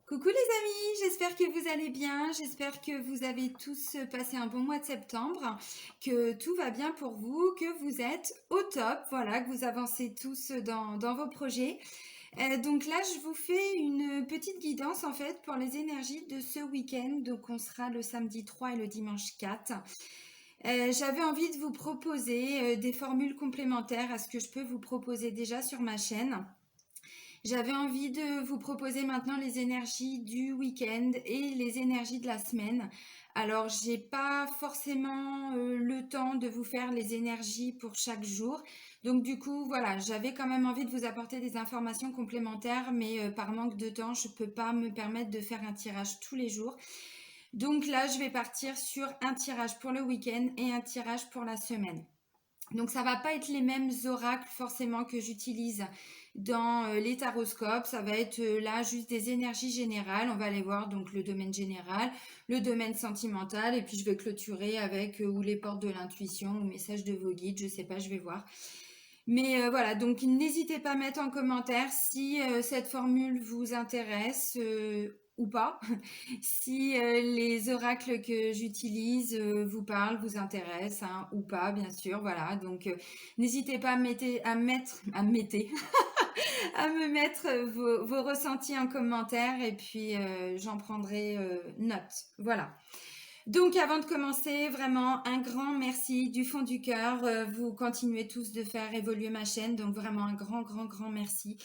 Coucou les amis, j'espère que vous allez bien, j'espère que vous avez tous passé un bon mois de septembre, que tout va bien pour vous, que vous êtes au top, voilà, que vous avancez tous dans vos projets. Donc là, je vous fais une petite guidance en fait pour les énergies de ce week-end, donc on sera le samedi 3 et le dimanche 4. J'avais envie de vous proposer des formules complémentaires à ce que je peux vous proposer déjà sur ma chaîne. J'avais envie de vous proposer maintenant les énergies du week-end et les énergies de la semaine. Alors, j'ai pas forcément le temps de vous faire les énergies pour chaque jour. Donc, du coup, voilà, j'avais quand même envie de vous apporter des informations complémentaires, mais par manque de temps, je peux pas me permettre de faire un tirage tous les jours. Donc là, je vais partir sur un tirage pour le week-end et un tirage pour la semaine. Donc ça va pas être les mêmes oracles forcément que j'utilise dans les taroscopes, ça va être là juste des énergies générales, on va aller voir donc le domaine général, le domaine sentimental et puis je vais clôturer avec ou les portes de l'intuition ou messages de vos guides, je sais pas, je vais voir. Mais voilà, donc n'hésitez pas à mettre en commentaire si cette formule vous intéresse ou pas, si les oracles que j'utilise vous parlent, vous intéressent ou pas, bien sûr. Voilà, donc n'hésitez pas à me mettre vos ressentis en commentaire et puis j'en prendrai note. Voilà. Donc avant de commencer, vraiment un grand merci du fond du cœur. Vous continuez tous de faire évoluer ma chaîne, donc vraiment un grand merci.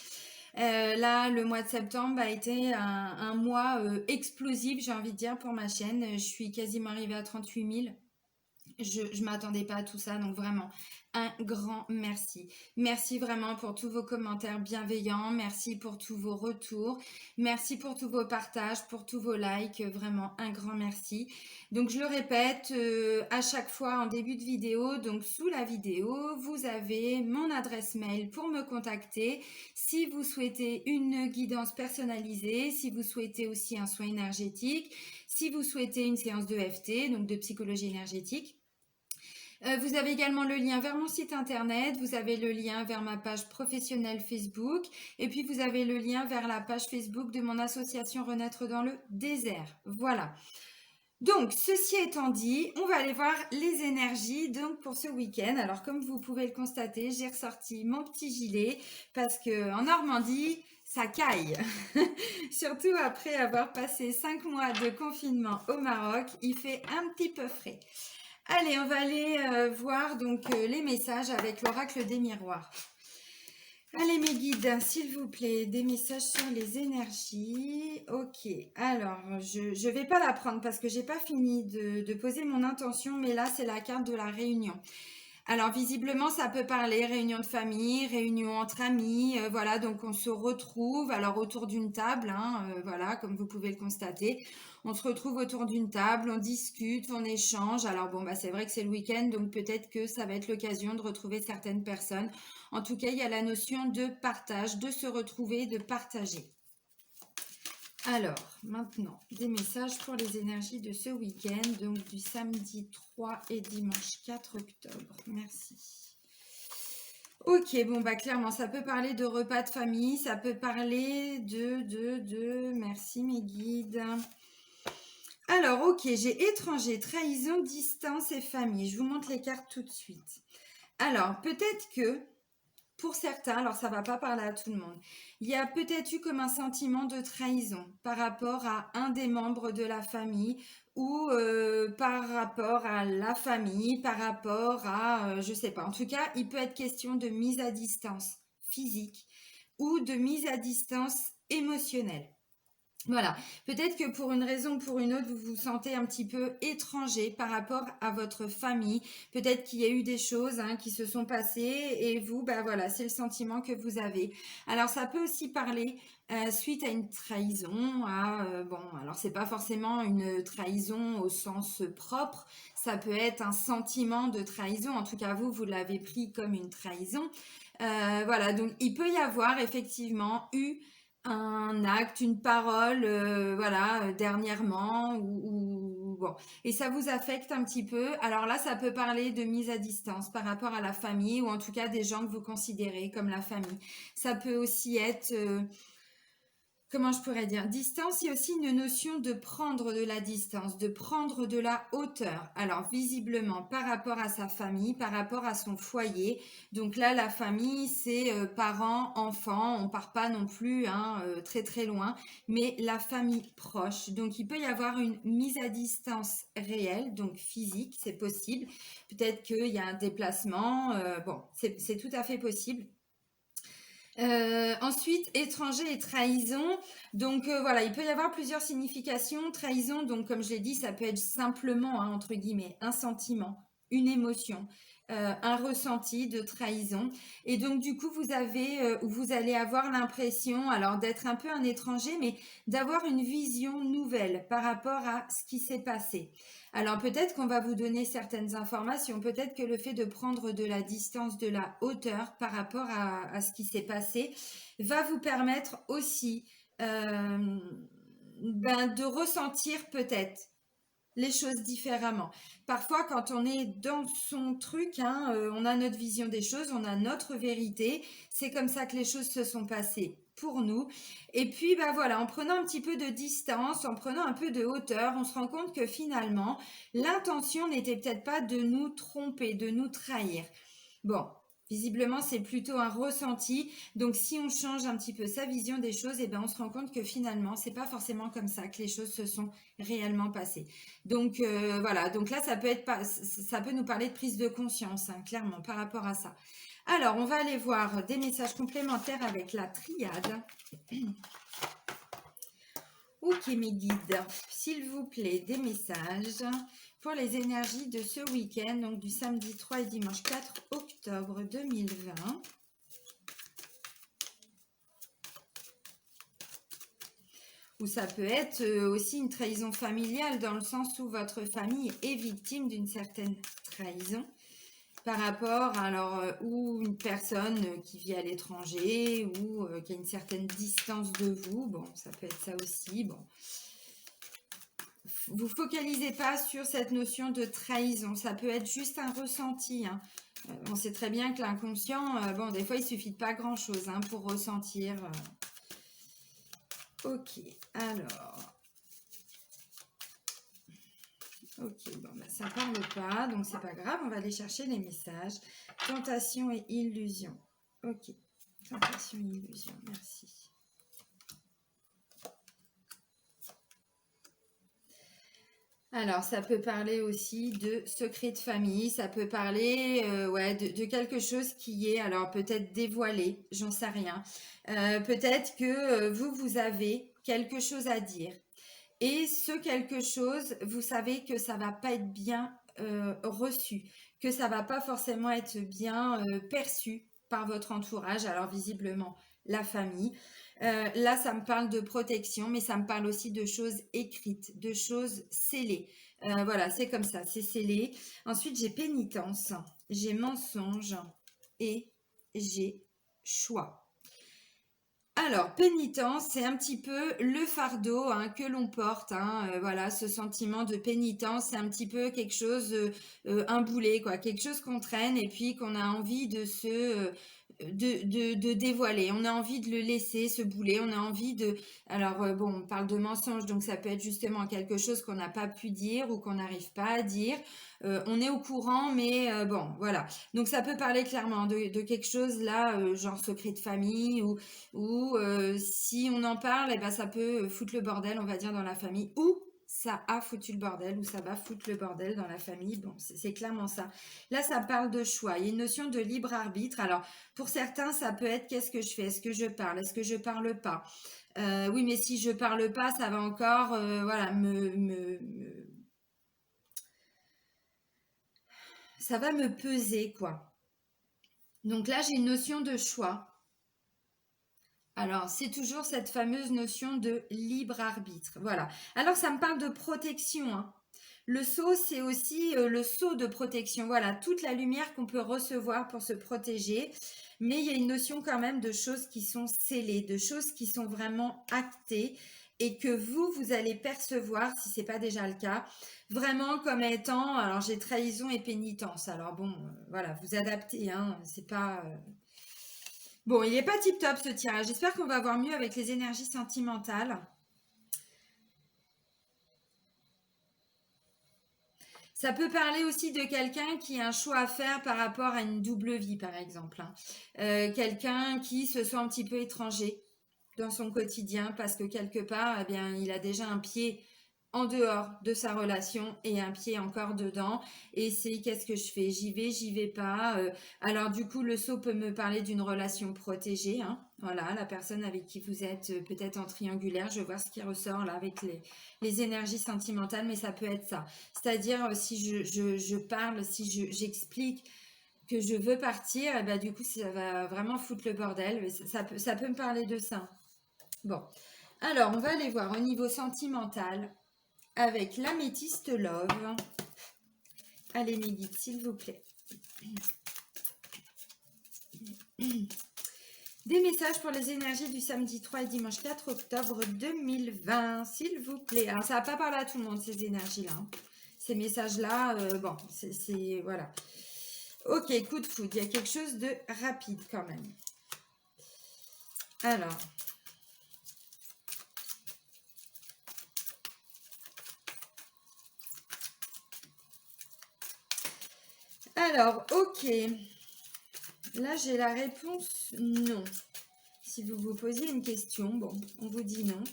Là, le mois de septembre a été un mois explosif, j'ai envie de dire, pour ma chaîne. Je suis quasiment arrivée à 38 000. Je ne m'attendais pas à tout ça, donc vraiment un grand merci. Merci vraiment pour tous vos commentaires bienveillants, merci pour tous vos retours, merci pour tous vos partages, pour tous vos likes, vraiment un grand merci. Donc je le répète à chaque fois en début de vidéo, donc sous la vidéo, vous avez mon adresse mail pour me contacter si vous souhaitez une guidance personnalisée, si vous souhaitez aussi un soin énergétique, si vous souhaitez une séance de FT, donc de psychologie énergétique. Vous avez également le lien vers mon site internet, vous avez le lien vers ma page professionnelle Facebook et puis vous avez le lien vers la page Facebook de mon association Renaître dans le désert. Voilà. Donc, ceci étant dit, on va aller voir les énergies donc pour ce week-end. Alors, comme vous pouvez le constater, j'ai ressorti mon petit gilet parce que en Normandie, ça caille. Surtout après avoir passé 5 mois de confinement au Maroc, il fait un petit peu frais. Allez, on va aller voir donc les messages avec l'oracle des miroirs. Allez mes guides, s'il vous plaît, des messages sur les énergies. Ok, alors je vais pas la prendre parce que j'ai pas fini de poser mon intention, mais là c'est la carte de la réunion. Alors visiblement ça peut parler réunion de famille, réunion entre amis, voilà, donc on se retrouve alors autour d'une table, voilà, comme vous pouvez le constater. On se retrouve autour d'une table, on discute, on échange. Alors bon, bah c'est vrai que c'est le week-end, donc peut-être que ça va être l'occasion de retrouver certaines personnes. En tout cas, il y a la notion de partage, de se retrouver, de partager. Alors, maintenant, des messages pour les énergies de ce week-end, donc du samedi 3 et dimanche 4 octobre. Merci. Ok, bon, bah clairement, ça peut parler de repas de famille, ça peut parler merci mes guides. Alors, ok, j'ai étranger, trahison, distance et famille. Je vous montre les cartes tout de suite. Alors, peut-être que pour certains, alors ça va pas parler à tout le monde, il y a peut-être eu comme un sentiment de trahison par rapport à un des membres de la famille ou par rapport à la famille, par rapport à, je sais pas. En tout cas, il peut être question de mise à distance physique ou de mise à distance émotionnelle. Voilà, peut-être que pour une raison ou pour une autre, vous vous sentez un petit peu étranger par rapport à votre famille. Peut-être qu'il y a eu des choses qui se sont passées et vous, bah voilà, c'est le sentiment que vous avez. Alors ça peut aussi parler suite à une trahison. Bon, alors c'est pas forcément une trahison au sens propre. Ça peut être un sentiment de trahison. En tout cas, vous l'avez pris comme une trahison. Voilà, donc il peut y avoir effectivement eu un acte, une parole, voilà, dernièrement, ou bon, et ça vous affecte un petit peu. Alors là, ça peut parler de mise à distance par rapport à la famille, ou en tout cas des gens que vous considérez comme la famille. Ça peut aussi être comment je pourrais dire, distance, il y a aussi une notion de prendre de la distance, de prendre de la hauteur. Alors, visiblement, par rapport à sa famille, par rapport à son foyer. Donc là, la famille, c'est parents, enfants. On part pas non plus hein, très très loin, mais la famille proche. Donc, il peut y avoir une mise à distance réelle, donc physique, c'est possible. Peut-être qu'il y a un déplacement. Bon, c'est tout à fait possible. Ensuite, étranger et trahison. Donc voilà, il peut y avoir plusieurs significations. Trahison, donc comme je l'ai dit, ça peut être simplement, hein, entre guillemets, un sentiment, une émotion, un ressenti de trahison. Et donc du coup, vous allez avoir l'impression, alors d'être un peu un étranger, mais d'avoir une vision nouvelle par rapport à ce qui s'est passé. Alors peut-être qu'on va vous donner certaines informations, peut-être que le fait de prendre de la distance, de la hauteur par rapport à ce qui s'est passé va vous permettre aussi de ressentir peut-être les choses différemment. Parfois, quand on est dans son truc, hein, on a notre vision des choses, on a notre vérité. C'est comme ça que les choses se sont passées pour nous. Et puis, bah voilà, en prenant un petit peu de distance, en prenant un peu de hauteur, on se rend compte que finalement, l'intention n'était peut-être pas de nous tromper, de nous trahir. Bon, visiblement, c'est plutôt un ressenti. Donc, si on change un petit peu sa vision des choses, eh ben, on se rend compte que finalement, c'est pas forcément comme ça que les choses se sont réellement passées. Donc, voilà. Donc là, ça peut nous parler de prise de conscience, hein, clairement, par rapport à ça. Alors, on va aller voir des messages complémentaires avec la triade. Ok, mes guides, s'il vous plaît, des messages pour les énergies de ce week-end, donc du samedi 3 et dimanche 4 octobre 2020. Ou ça peut être aussi une trahison familiale dans le sens où votre famille est victime d'une certaine trahison par rapport ou une personne qui vit à l'étranger ou qui a une certaine distance de vous. Bon, ça peut être ça aussi. Bon. Vous focalisez pas sur cette notion de trahison. Ça peut être juste un ressenti. Hein. On sait très bien que l'inconscient, bon, des fois, il suffit de pas grand-chose hein, pour ressentir. Ok, alors... Ok, bon, bah, ça parle pas, donc c'est pas grave, on va aller chercher les messages. Tentation et illusion. Ok, tentation et illusion, merci. Alors, ça peut parler aussi de secret de famille, ça peut parler ouais, de quelque chose qui est, alors peut-être dévoilé, j'en sais rien. Peut-être que vous avez quelque chose à dire. Et ce quelque chose, vous savez que ça va pas être bien reçu, que ça va pas forcément être bien perçu par votre entourage. Alors visiblement, la famille. Là, ça me parle de protection, mais ça me parle aussi de choses écrites, de choses scellées. Voilà, c'est comme ça, c'est scellé. Ensuite, j'ai pénitence, j'ai mensonge et j'ai choix. Alors, pénitence, c'est un petit peu le fardeau hein, que l'on porte. Hein, voilà, ce sentiment de pénitence, c'est un petit peu quelque chose, un boulet, quoi, quelque chose qu'on traîne et puis qu'on a envie de dévoiler. On a envie de le laisser, ce boulet. On a envie de. Alors, bon, on parle de mensonge, donc ça peut être justement quelque chose qu'on n'a pas pu dire ou qu'on n'arrive pas à dire. On est au courant, mais bon, voilà. Donc, ça peut parler clairement de quelque chose là, genre secret de famille ou si on en parle, eh ben, ça peut foutre le bordel, on va dire, dans la famille. Ou ça a foutu le bordel, ou ça va foutre le bordel dans la famille. Bon, c'est clairement ça. Là, ça parle de choix. Il y a une notion de libre arbitre. Alors, pour certains, ça peut être qu'est-ce que je fais? Est-ce que je parle? Est-ce que je parle pas? Oui, mais si je parle pas, ça va encore, voilà, ça va me peser, quoi. Donc là, j'ai une notion de choix. Alors, c'est toujours cette fameuse notion de libre arbitre. Voilà. Alors, ça me parle de protection. Hein. Le sceau, c'est aussi le sceau de protection. Voilà, toute la lumière qu'on peut recevoir pour se protéger. Mais il y a une notion quand même de choses qui sont scellées, de choses qui sont vraiment actées et que vous allez percevoir, si ce n'est pas déjà le cas, vraiment comme étant, alors j'ai trahison et pénitence. Alors bon, voilà, vous adaptez, hein, c'est pas... Bon, il n'est pas tip top ce tirage. J'espère qu'on va voir mieux avec les énergies sentimentales. Ça peut parler aussi de quelqu'un qui a un choix à faire par rapport à une double vie, par exemple. Quelqu'un qui se sent un petit peu étranger dans son quotidien parce que quelque part, eh bien, il a déjà un pied en dehors de sa relation et un pied encore dedans. Et c'est qu'est-ce que je fais? J'y vais pas. Alors du coup, le saut peut me parler d'une relation protégée. Hein. Voilà, la personne avec qui vous êtes peut-être en triangulaire. Je vais voir ce qui ressort là avec les énergies sentimentales, mais ça peut être ça. C'est-à-dire, si je parle, si j'explique que je veux partir, et ben, du coup, ça va vraiment foutre le bordel. Ça peut me parler de ça. Bon, alors, on va aller voir au niveau sentimental avec l'améthyste love. Allez, mes guides, s'il vous plaît. Des messages pour les énergies du samedi 3 et dimanche 4 octobre 2020, s'il vous plaît. Alors, ça va pas parler à tout le monde, ces énergies-là. Hein. Ces messages-là, bon, c'est... Voilà. Ok, coup de foudre. Il y a quelque chose de rapide quand même. Alors, ok. Là, j'ai la réponse non. Si vous vous posiez une question, bon, on vous dit non.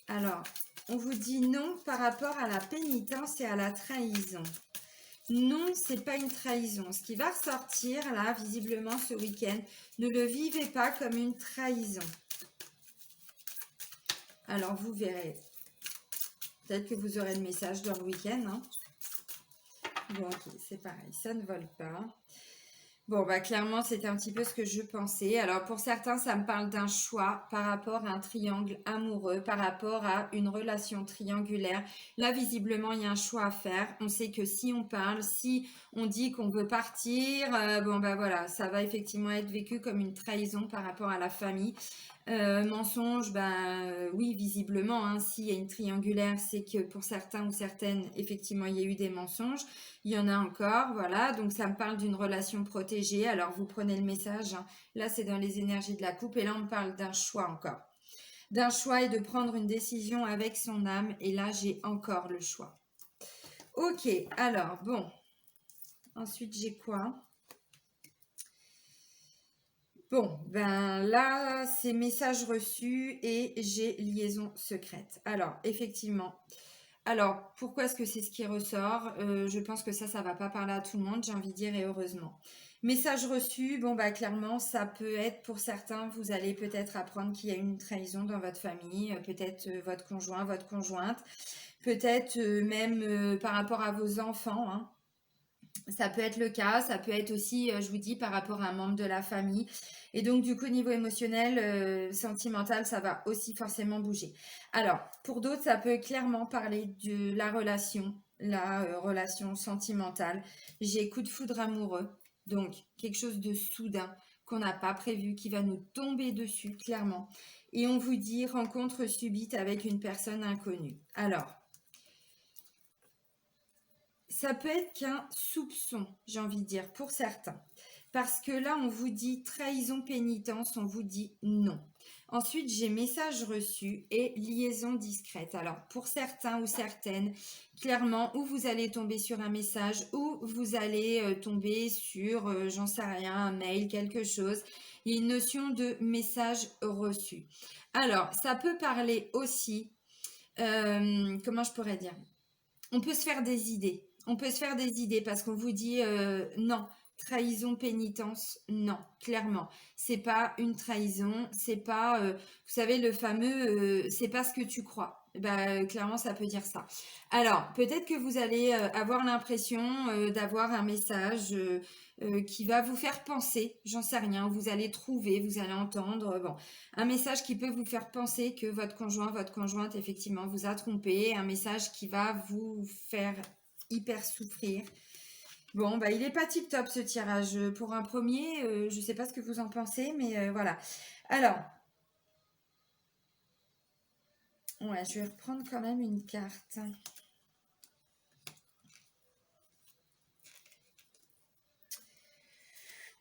Alors, on vous dit non par rapport à la pénitence et à la trahison. Non, c'est pas une trahison. Ce qui va ressortir là, visiblement ce week-end, ne le vivez pas comme une trahison. Alors, vous verrez. Peut-être que vous aurez le message dans le week-end. Hein. Bon, ok, c'est pareil. Ça ne vole pas. Bon, bah clairement, c'était un petit peu ce que je pensais. Alors, pour certains, ça me parle d'un choix par rapport à un triangle amoureux, par rapport à une relation triangulaire. Là, visiblement, il y a un choix à faire. On sait que si on parle, si on dit qu'on veut partir, bon, bah voilà, ça va effectivement être vécu comme une trahison par rapport à la famille. Mensonge, ben oui, visiblement, hein, s'il y a une triangulaire, c'est que pour certains ou certaines, effectivement, il y a eu des mensonges. Il y en a encore, voilà. Donc, ça me parle d'une relation protégée. Alors, vous prenez le message. Hein. Là, c'est dans les énergies de la coupe. Et là, on me parle d'un choix encore. D'un choix et de prendre une décision avec son âme. Et là, j'ai encore le choix. Ok, alors, bon. Ensuite, j'ai quoi? Bon, ben là, c'est message reçu et j'ai liaison secrète. Alors, effectivement. Alors, pourquoi est-ce que c'est ce qui ressort? Je pense que ça va pas parler à tout le monde, j'ai envie de dire, et heureusement. Message reçu, bon, bah clairement, ça peut être pour certains, vous allez peut-être apprendre qu'il y a une trahison dans votre famille, peut-être votre conjoint, votre conjointe, peut-être même par rapport à vos enfants, hein. Ça peut être le cas, ça peut être aussi, je vous dis, par rapport à un membre de la famille. Et donc, du coup, niveau émotionnel, sentimental, ça va aussi forcément bouger. Alors, pour d'autres, ça peut clairement parler de la relation sentimentale. J'ai coup de foudre amoureux, donc quelque chose de soudain qu'on n'a pas prévu, qui va nous tomber dessus, clairement. Et on vous dit rencontre subite avec une personne inconnue. Alors, ça peut être qu'un soupçon, j'ai envie de dire, pour certains. Parce que là, on vous dit trahison, pénitence, on vous dit non. Ensuite, j'ai message reçu et liaison discrète. Alors, pour certains ou certaines, clairement, où vous allez tomber sur un message, ou vous allez tomber sur, j'en sais rien, un mail, quelque chose. Il y a une notion de message reçu. Alors, ça peut parler aussi, comment je pourrais dire? On peut se faire des idées. On peut se faire des idées parce qu'on vous dit non, trahison, pénitence, non, clairement. C'est pas une trahison, c'est pas, vous savez, le fameux c'est pas ce que tu crois. Bah, clairement, ça peut dire ça. Alors, peut-être que vous allez avoir l'impression d'avoir un message qui va vous faire penser, j'en sais rien, vous allez trouver, vous allez entendre, bon, un message qui peut vous faire penser que votre conjoint, votre conjointe, effectivement, vous a trompé. Un message qui va vous faire hyper souffrir. Bon, bah, il n'est pas tip top ce tirage. Pour un premier, je ne sais pas ce que vous en pensez, mais voilà. Alors, ouais, je vais reprendre quand même une carte.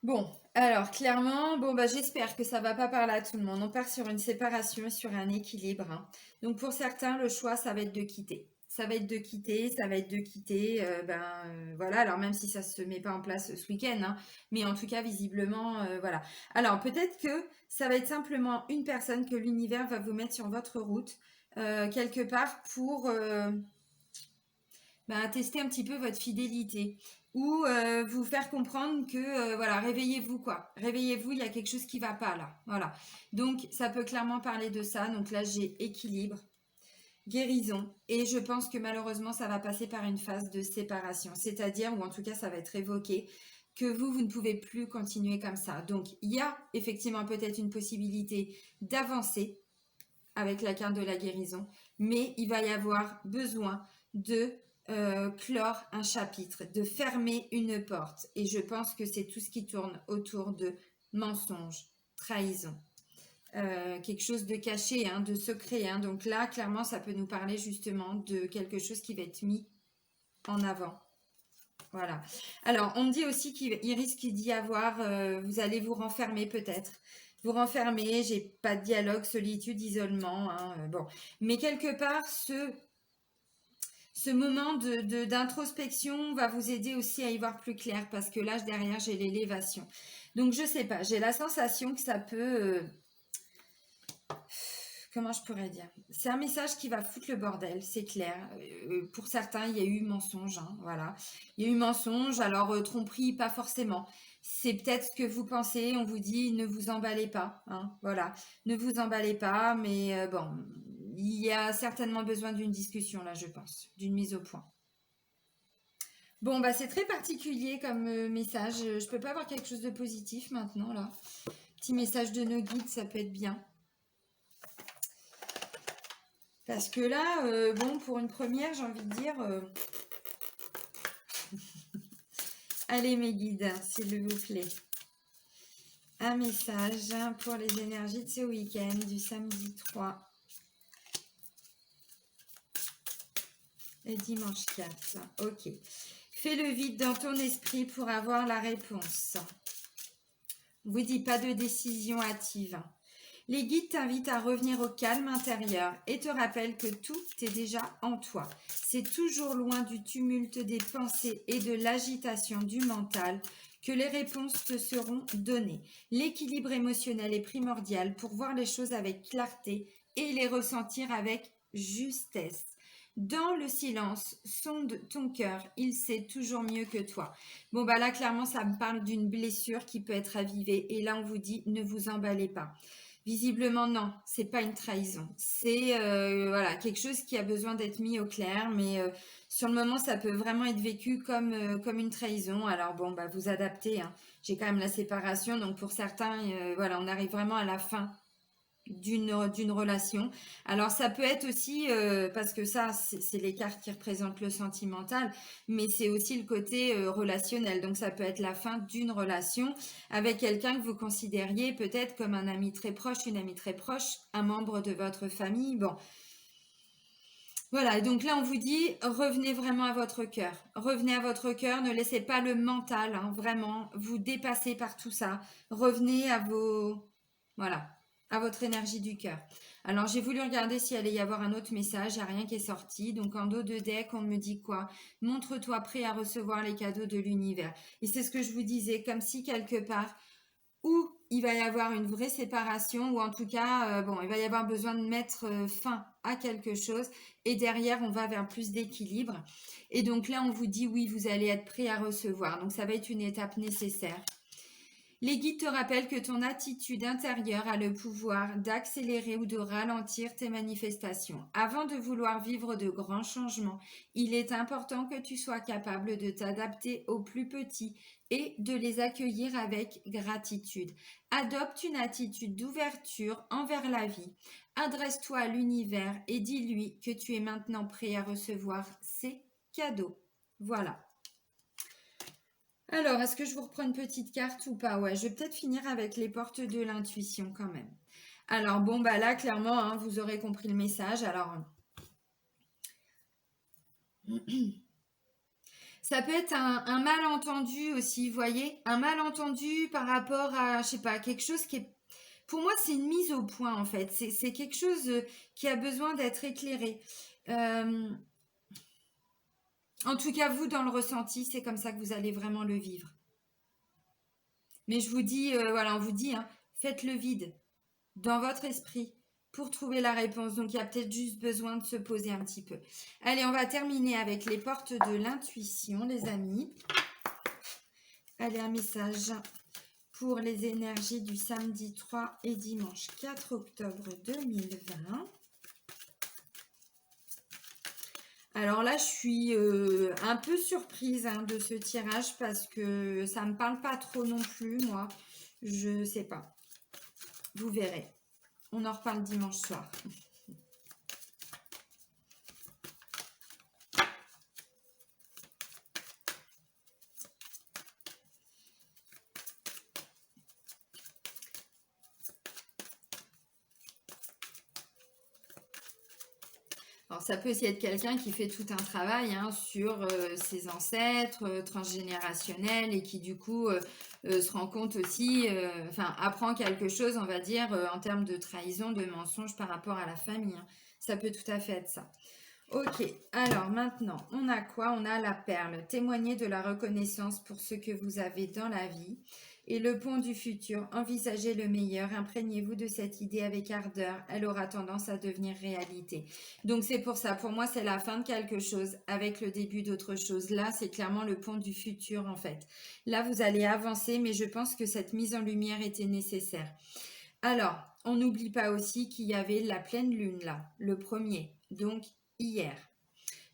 Bon, Alors, clairement, bon, bah, j'espère que ça va pas parler à tout le monde. On part sur une séparation et sur un équilibre, hein. Donc, pour certains, le choix, ça va être de quitter. Ça va être de quitter, ça va être de quitter. Voilà. Alors, même si ça se met pas en place ce week-end, hein, mais en tout cas, visiblement, voilà. Alors, peut-être que ça va être simplement une personne que l'univers va vous mettre sur votre route, quelque part pour tester un petit peu votre fidélité ou vous faire comprendre que voilà, réveillez-vous quoi. Réveillez-vous, il y a quelque chose qui va pas là. Voilà. Donc ça peut clairement parler de ça. Donc là, j'ai équilibre, guérison et je pense que malheureusement, ça va passer par une phase de séparation, c'est-à-dire ou en tout cas, ça va être évoqué que vous ne pouvez plus continuer comme ça. Donc il y a effectivement peut-être une possibilité d'avancer avec la carte de la guérison, mais il va y avoir besoin de clore un chapitre, de fermer une porte. Et je pense que c'est tout ce qui tourne autour de mensonges, trahison, quelque chose de caché, hein, de secret, hein. Donc là, clairement, ça peut nous parler justement de quelque chose qui va être mis en avant. Voilà. Alors, on me dit aussi qu'il risque d'y avoir, vous allez vous renfermer peut-être. Vous renfermer, j'ai pas de dialogue, solitude, isolement, hein, bon. Mais quelque part, ce moment d'introspection va vous aider aussi à y voir plus clair parce que là, derrière, j'ai l'élévation. Donc, je sais pas, j'ai la sensation que ça peut... comment je pourrais dire? C'est un message qui va foutre le bordel, c'est clair. Pour certains, il y a eu mensonge, hein, voilà. Il y a eu mensonge, alors tromperie, pas forcément. C'est peut-être ce que vous pensez, on vous dit ne vous emballez pas, hein, voilà. Ne vous emballez pas, mais bon, il y a certainement besoin d'une discussion là, je pense, d'une mise au point. Bon, bah c'est très particulier comme message. Je peux pas avoir quelque chose de positif maintenant là. Petit message de nos guides, ça peut être bien. Parce que là, bon, pour une première, j'ai envie de dire... Allez mes guides, s'il vous plaît. Un message pour les énergies de ce week-end, du samedi 3 et dimanche 4. Ok. Fais le vide dans ton esprit pour avoir la réponse. On vous dit pas de décision hâtive. Les guides t'invitent à revenir au calme intérieur et te rappellent que tout est déjà en toi. C'est toujours loin du tumulte des pensées et de l'agitation du mental que les réponses te seront données. L'équilibre émotionnel est primordial pour voir les choses avec clarté et les ressentir avec justesse. Dans le silence, sonde ton cœur, il sait toujours mieux que toi. Bon, bah là, clairement, ça me parle d'une blessure qui peut être avivée. Et là, on vous dit, ne vous emballez pas. Visiblement, non, c'est pas une trahison. C'est voilà, quelque chose qui a besoin d'être mis au clair, mais sur le moment, ça peut vraiment être vécu comme une trahison. Alors bon, bah vous adaptez, hein. J'ai quand même la séparation, donc pour certains, voilà, on arrive vraiment à la fin d'une relation. Alors ça peut être aussi, parce que ça, c'est les cartes qui représentent le sentimental, mais c'est aussi le côté relationnel. Donc ça peut être la fin d'une relation avec quelqu'un que vous considériez peut-être comme un ami très proche, une amie très proche, un membre de votre famille. Bon, voilà, donc là on vous dit, revenez vraiment à votre cœur. Revenez à votre cœur, ne laissez pas le mental, hein, vraiment, vous dépasser par tout ça. Revenez à vos... Voilà, à votre énergie du cœur. Alors j'ai voulu regarder s'il allait y avoir un autre message, il n'y a rien qui est sorti. Donc en dos de deck, on me dit quoi? Montre-toi prêt à recevoir les cadeaux de l'univers. Et c'est ce que je vous disais, comme si quelque part, où il va y avoir une vraie séparation, ou en tout cas, bon, il va y avoir besoin de mettre fin à quelque chose, et derrière, on va vers plus d'équilibre. Et donc là, on vous dit, oui, vous allez être prêt à recevoir. Donc ça va être une étape nécessaire. Les guides te rappellent que ton attitude intérieure a le pouvoir d'accélérer ou de ralentir tes manifestations. Avant de vouloir vivre de grands changements, il est important que tu sois capable de t'adapter aux plus petits et de les accueillir avec gratitude. Adopte une attitude d'ouverture envers la vie. Adresse-toi à l'univers et dis-lui que tu es maintenant prêt à recevoir ses cadeaux. Voilà. Alors, est-ce que je vous reprends une petite carte ou pas? Ouais, je vais peut-être finir avec les portes de l'intuition quand même. Alors, bon, bah là, clairement, hein, vous aurez compris le message. Alors, Ça peut être un malentendu aussi, vous voyez, un malentendu par rapport à, je sais pas, quelque chose qui est... Pour moi, c'est une mise au point, en fait. C'est quelque chose qui a besoin d'être éclairé. Euh, En tout cas, vous, dans le ressenti, c'est comme ça que vous allez vraiment le vivre. Mais je vous dis, voilà, on vous dit, hein, faites le vide dans votre esprit pour trouver la réponse. Donc, il y a peut-être juste besoin de se poser un petit peu. Allez, on va terminer avec les portes de l'intuition, les amis. Allez, un message pour les énergies du samedi 3 et dimanche 4 octobre 2020. Alors là, je suis un peu surprise hein, de ce tirage parce que ça me parle pas trop non plus, moi. Je sais pas. Vous verrez. On en reparle dimanche soir. Alors, ça peut aussi être quelqu'un qui fait tout un travail hein, sur ses ancêtres transgénérationnels et qui du coup se rend compte aussi, enfin apprend quelque chose, on va dire, en termes de trahison, de mensonge par rapport à la famille. Hein. Ça peut tout à fait être ça. Ok, alors maintenant, on a quoi? On a la perle. Témoignez de la reconnaissance pour ce que vous avez dans la vie. Et le pont du futur, envisagez le meilleur, imprégnez-vous de cette idée avec ardeur, elle aura tendance à devenir réalité. Donc c'est pour ça, pour moi c'est la fin de quelque chose avec le début d'autre chose. Là c'est clairement le pont du futur en fait. Là vous allez avancer mais je pense que cette mise en lumière était nécessaire. Alors, on n'oublie pas aussi qu'il y avait la pleine lune là, le premier, donc hier.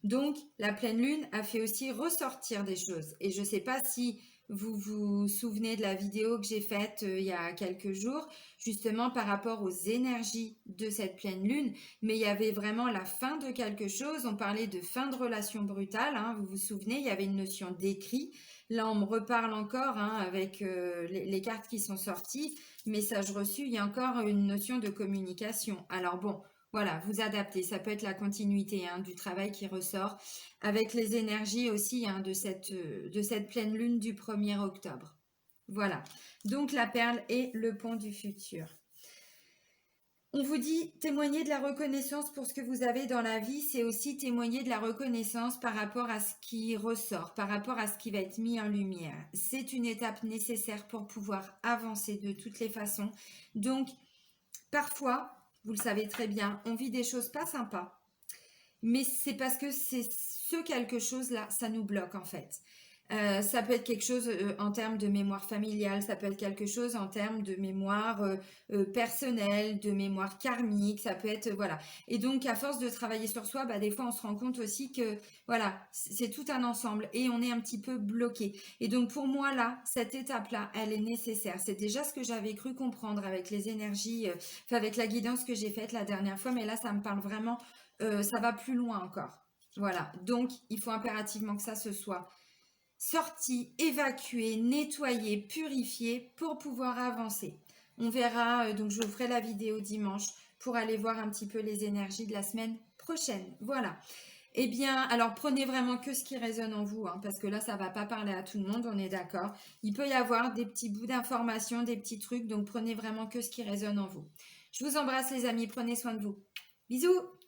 Donc, la pleine lune a fait aussi ressortir des choses. Et je ne sais pas si vous vous souvenez de la vidéo que j'ai faite il y a quelques jours, justement par rapport aux énergies de cette pleine lune, mais il y avait vraiment la fin de quelque chose. On parlait de fin de relation brutale, hein, vous vous souvenez, il y avait une notion d'écrit. Là, on me reparle encore hein, avec les cartes qui sont sorties. Message reçu, il y a encore une notion de communication. Alors bon, voilà, vous adaptez. Ça peut être la continuité hein, du travail qui ressort avec les énergies aussi hein, de cette pleine lune du 1er octobre. Voilà. Donc la perle et le pont du futur. On vous dit témoigner de la reconnaissance pour ce que vous avez dans la vie, c'est aussi témoigner de la reconnaissance par rapport à ce qui ressort, par rapport à ce qui va être mis en lumière. C'est une étape nécessaire pour pouvoir avancer de toutes les façons. Donc, parfois, vous le savez très bien, on vit des choses pas sympas, mais c'est parce que c'est ce quelque chose-là, ça nous bloque en fait. Ça peut être quelque chose en termes de mémoire familiale, ça peut être quelque chose en termes de mémoire personnelle, de mémoire karmique, ça peut être, voilà. Et donc, à force de travailler sur soi, bah, des fois, on se rend compte aussi que, voilà, c'est tout un ensemble et on est un petit peu bloqué. Et donc, pour moi, là, cette étape-là, elle est nécessaire. C'est déjà ce que j'avais cru comprendre avec les énergies, enfin, avec la guidance que j'ai faite la dernière fois, mais là, ça me parle vraiment, ça va plus loin encore. Voilà. Donc, il faut impérativement que ça se soit sorti, évacué, nettoyé, purifié pour pouvoir avancer. On verra, donc je vous ferai la vidéo dimanche pour aller voir un petit peu les énergies de la semaine prochaine. Voilà. Eh bien, alors prenez vraiment que ce qui résonne en vous, hein, parce que là, ça ne va pas parler à tout le monde, on est d'accord. Il peut y avoir des petits bouts d'informations, des petits trucs, donc prenez vraiment que ce qui résonne en vous. Je vous embrasse les amis, prenez soin de vous. Bisous!